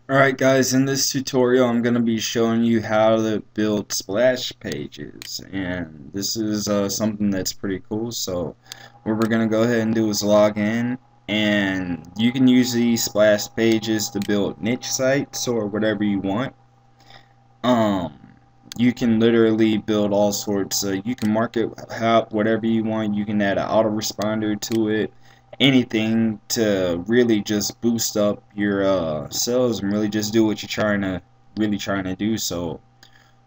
Alright guys, in this tutorial I'm going to be showing you how to build splash pages, and this is something that's pretty cool. So what we're going to go ahead and do is log in, and you can use these splash pages to build niche sites or whatever you want. um you can literally build all sorts. You can market whatever you want. You can add an autoresponder to it, anything to really just boost up your sales and really just do what you're trying to do. So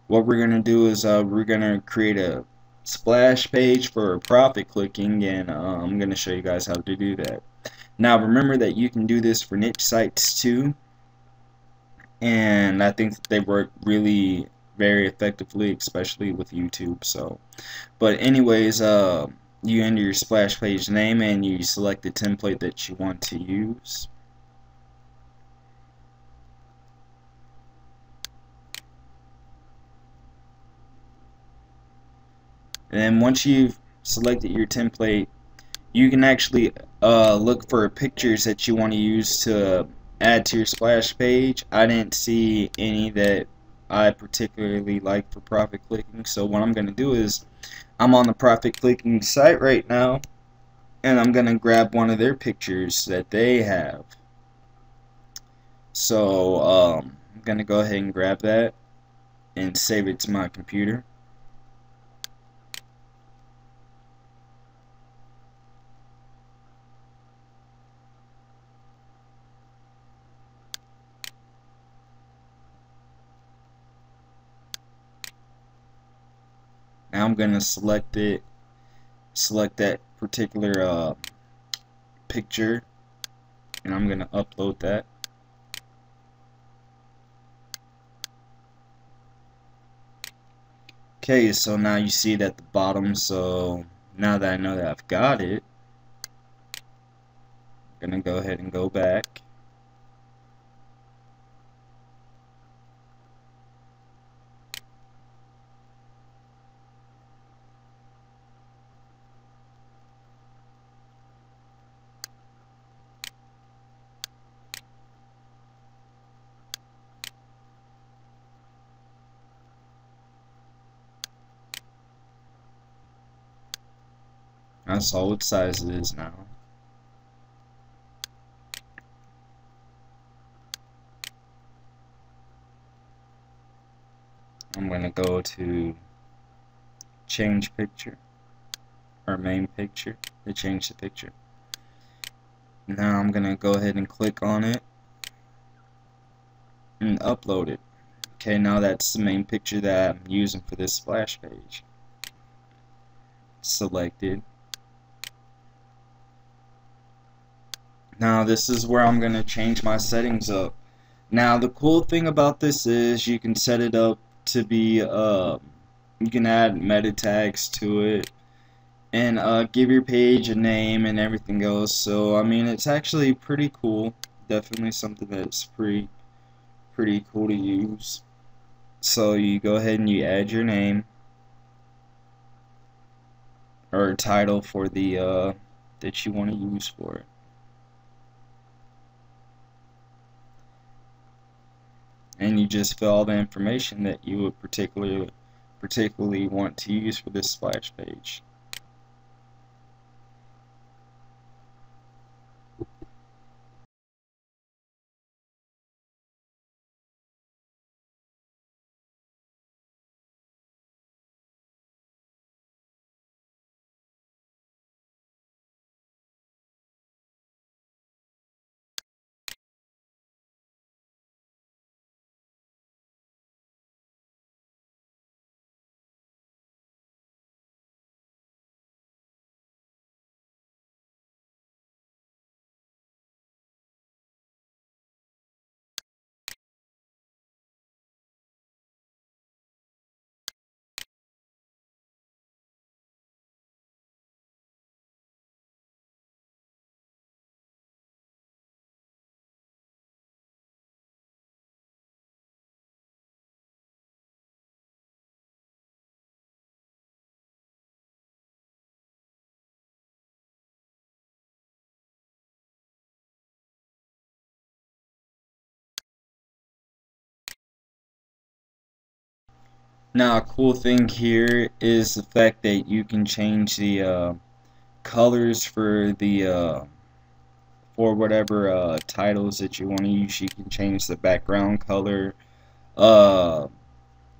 what we're gonna do is we're gonna create a splash page for profit clicking, and I'm gonna show you guys how to do that. Now remember that you can do this for niche sites too, and I think that they work really very effectively, especially with YouTube. So, but anyways, you enter your splash page name and you select the template that you want to use. And then once you've selected your template, you can actually look for pictures that you want to use to add to your splash page. I didn't see any that I particularly like for profit clicking, so what I'm going to do is I'm on the profit clicking site right now, and I'm going to grab one of their pictures that they have. So I'm going to go ahead and grab that and save it to my computer. Now I'm going to select that particular picture, and I'm going to upload that. Okay, so now you see it at the bottom. So now that I know that I've got it, I'm going to go ahead and go back. I saw what size it is now. I'm going to go to change picture, or main picture, to change the picture. Now I'm going to go ahead and click on it and upload it. Okay, now that's the main picture that I'm using for this splash page. Selected. Now this is where I'm going to change my settings up. Now the cool thing about this is you can set it up to be, you can add meta tags to it, and give your page a name and everything else. So I mean, it's actually pretty cool. Definitely something that's pretty cool to use. So you go ahead and you add your name or title for the that you want to use for it. And you just fill all the information that you would particularly want to use for this splash page. Now, a cool thing here is the fact that you can change the colors for the for whatever titles that you want to use. You can change the background color. Uh,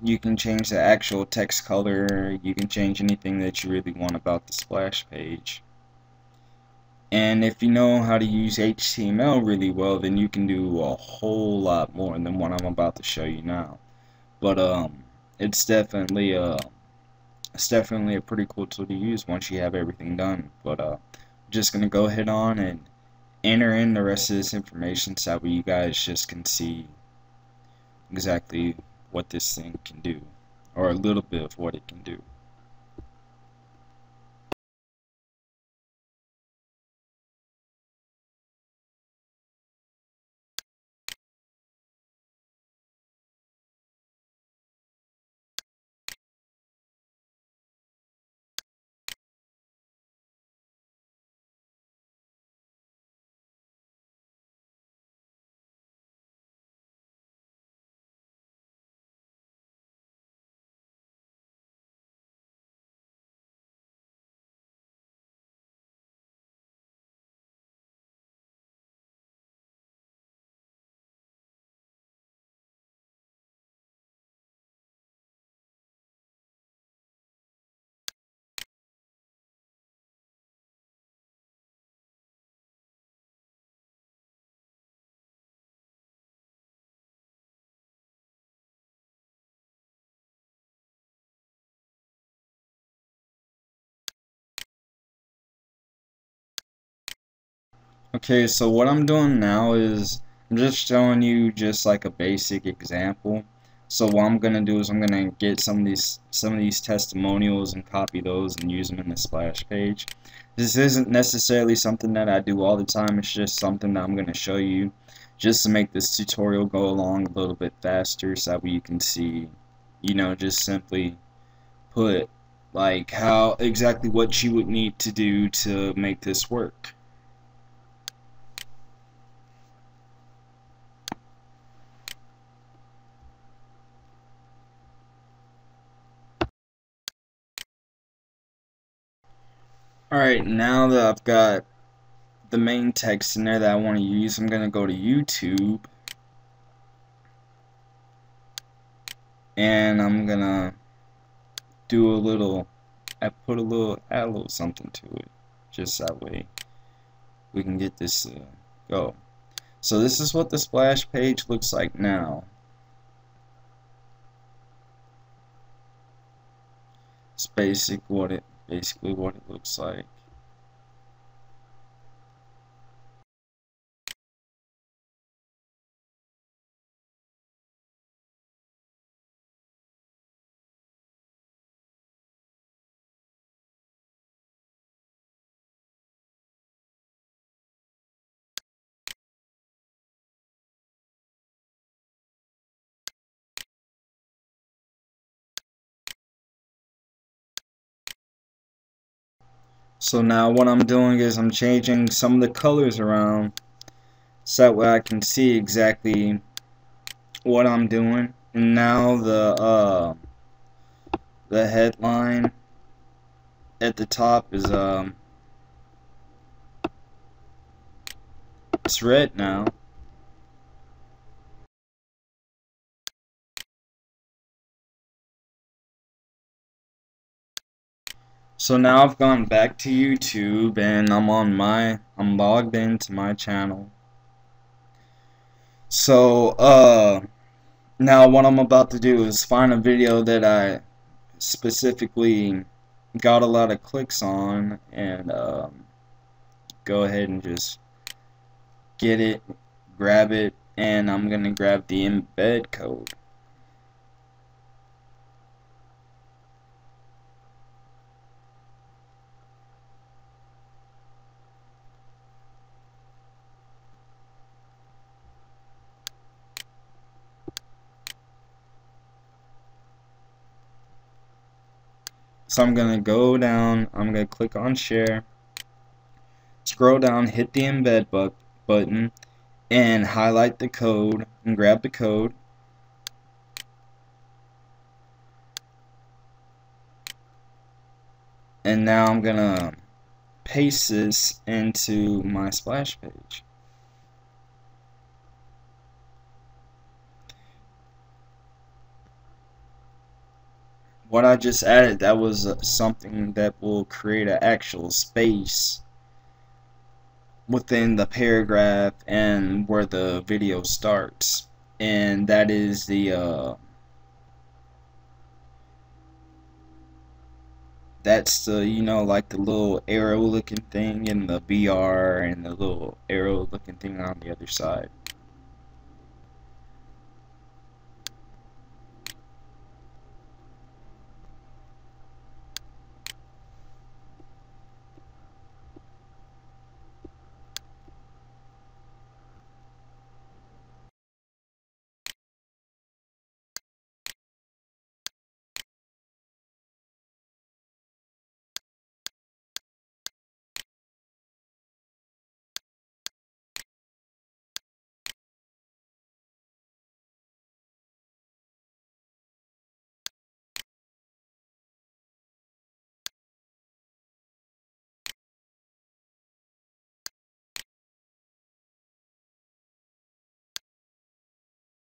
you can change the actual text color. You can change anything that you really want about the splash page. And if you know how to use HTML really well, then you can do a whole lot more than what I'm about to show you now. But it's definitely a pretty cool tool to use once you have everything done. But I'm just gonna go ahead on and enter in the rest of this information so that you guys just can see exactly what this thing can do, or a little bit of what it can do. Okay, so what I'm doing now is I'm just showing you just like a basic example. So what I'm gonna do is I'm gonna get some of these testimonials and copy those and use them in the splash page. This isn't necessarily something that I do all the time. It's just something that I'm gonna show you just to make this tutorial go along a little bit faster, so that you can see, you know, just simply put like how exactly what you would need to do to make this work. Alright, now that I've got the main text in there that I want to use, I'm going to go to YouTube, and I'm going to do a little, add a little something to it, just that way we can get this go. So this is what the splash page looks like now. It's basically what it looks like. So now what I'm doing is I'm changing some of the colors around so that way I can see exactly what I'm doing. And now the headline at the top is it's red now. So now I've gone back to YouTube and I'm logged into my channel. So now what I'm about to do is find a video that I specifically got a lot of clicks on, and go ahead and just get it, grab it, and I'm gonna grab the embed code. So I'm gonna go down, I'm gonna click on share, scroll down, hit the embed button, and highlight the code and grab the code. And now I'm gonna paste this into my splash page. What I just added, that was something that will create an actual space within the paragraph and where the video starts, and that is that's the, you know, like the little arrow looking thing in the BR and the little arrow looking thing on the other side.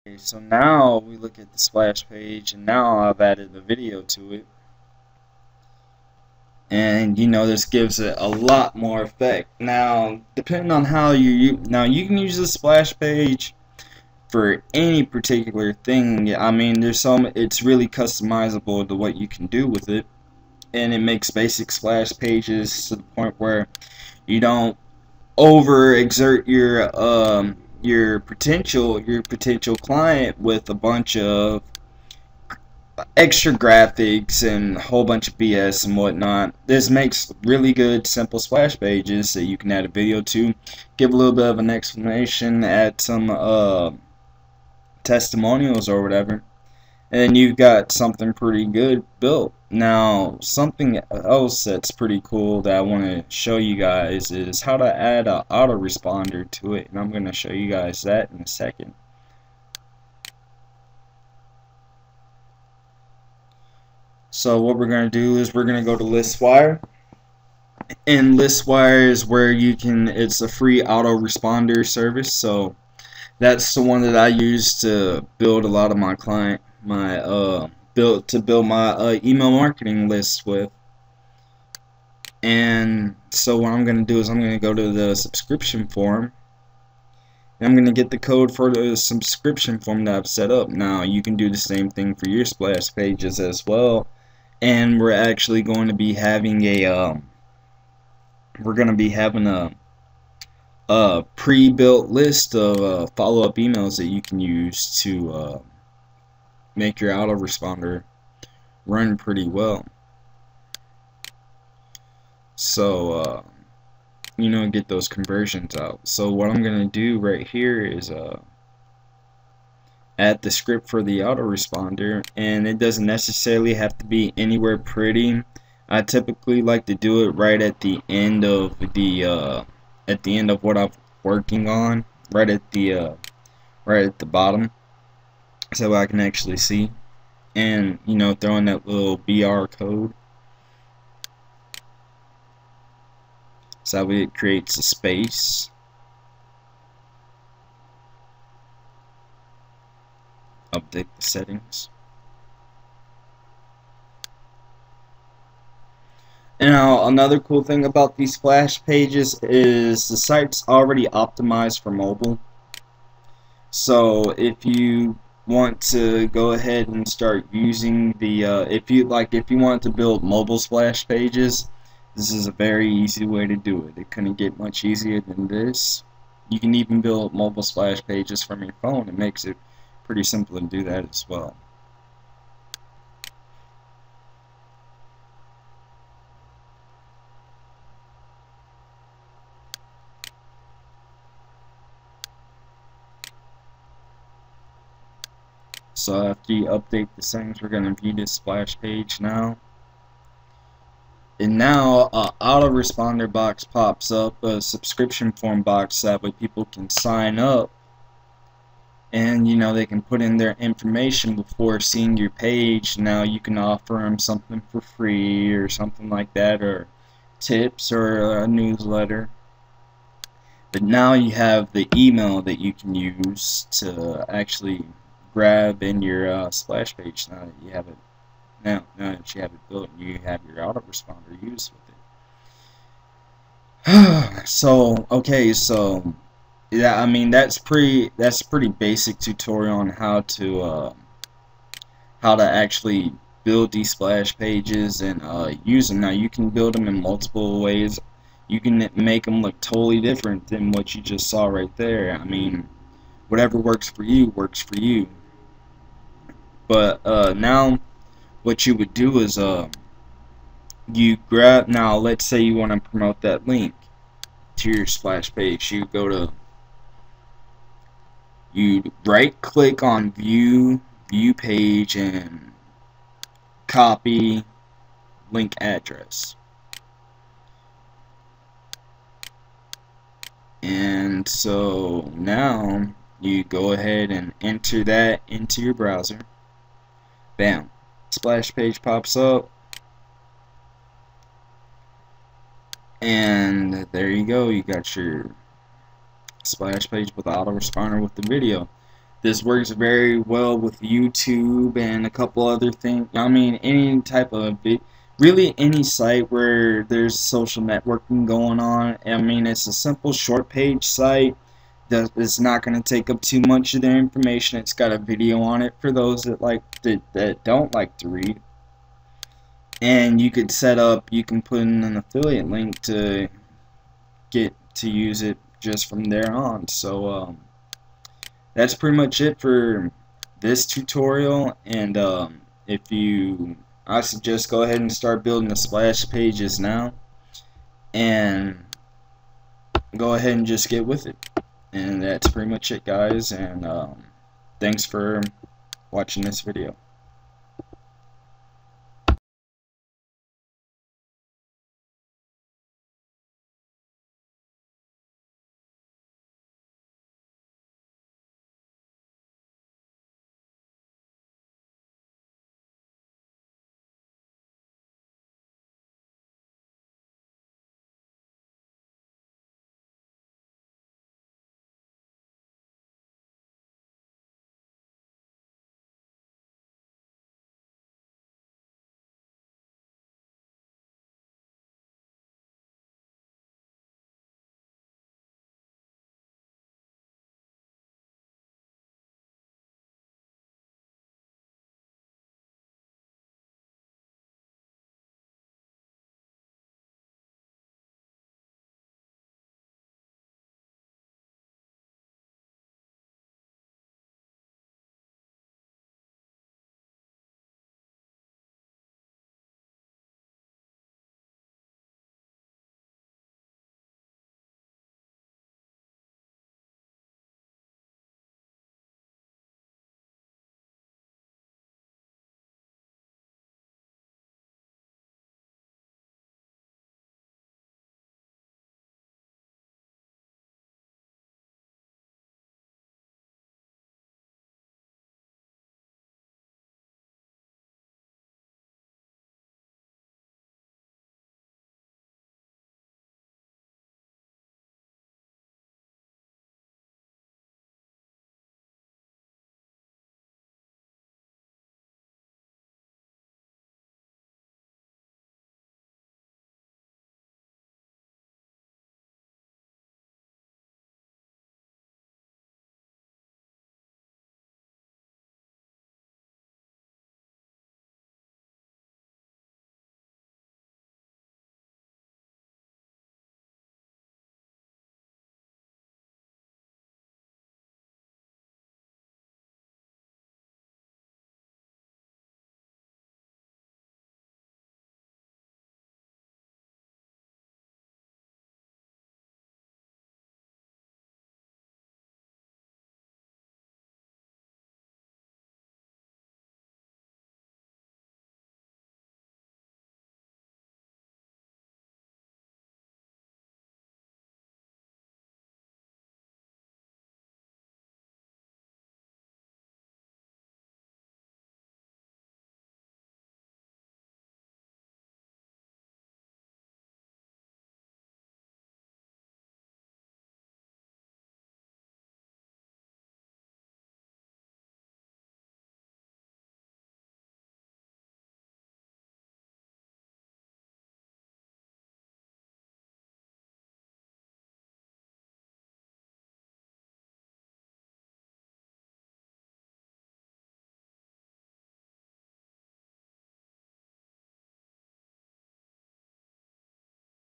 Okay, so now we look at the splash page, and now I've added the video to it. And you know, this gives it a lot more effect. Now, depending on how you can use the splash page for any particular thing. I mean, it's really customizable to what you can do with it, and it makes basic splash pages to the point where you don't overexert your potential client with a bunch of extra graphics and a whole bunch of BS and whatnot. This makes really good simple splash pages that you can add a video to, give a little bit of an explanation, add some testimonials or whatever, and then you've got something pretty good built. Now, something else that's pretty cool that I want to show you guys is how to add an autoresponder to it, and I'm going to show you guys that in a second. So what we're going to do is we're going to go to ListWire, and ListWire is where it's a free autoresponder service. So that's the one that I use to build a lot of my build my email marketing list with. And so what I'm going to do is I'm going to go to the subscription form, and I'm going to get the code for the subscription form that I've set up. Now you can do the same thing for your splash pages as well, and we're actually going to be having a pre-built list of follow-up emails that you can use to make your autoresponder run pretty well. So you know, get those conversions out. So what I'm gonna do right here is add the script for the autoresponder, and it doesn't necessarily have to be anywhere pretty. I typically like to do it right at the end of what I'm working on, right at the bottom, so I can actually see, and you know, throw in that little BR code, so it creates a space. Update the settings. And now another cool thing about these splash pages is the site's already optimized for mobile. So if you want to go ahead and start using the if you want to build mobile splash pages, this is a very easy way to do it. It couldn't get much easier than this. You can even build mobile splash pages from your phone. It makes it pretty simple to do that as well. So after you update the settings, we're going to view this splash page now. And now an autoresponder box pops up, a subscription form box, that way people can sign up and you know, they can put in their information before seeing your page. Now you can offer them something for free or something like that, or tips or a newsletter. But now you have the email that you can use to actually grab in your splash page. Now that you have it, now that you have it built, and you have your autoresponder used with it. So okay, so yeah, I mean that's pretty basic tutorial on how to actually build these splash pages and use them. Now you can build them in multiple ways. You can make them look totally different than what you just saw right there. I mean, whatever works for you works for you. But now what you would do is you grab, now let's say you want to promote that link to your splash page. You right click on view page and copy link address, and so now you go ahead and enter that into your browser. Bam, splash page pops up, and there you go, you got your splash page with autoresponder with the video. This works very well with YouTube and a couple other things. I mean, any type of really any site where there's social networking going on. I mean, it's a simple short page site that is not going to take up too much of their information. It's got a video on it for those that don't like to read. And you could set up, you can put in an affiliate link to get to use it just from there on. So that's pretty much it for this tutorial, and I suggest go ahead and start building the splash pages now, and go ahead and just get with it. And that's pretty much it, guys, and thanks for watching this video.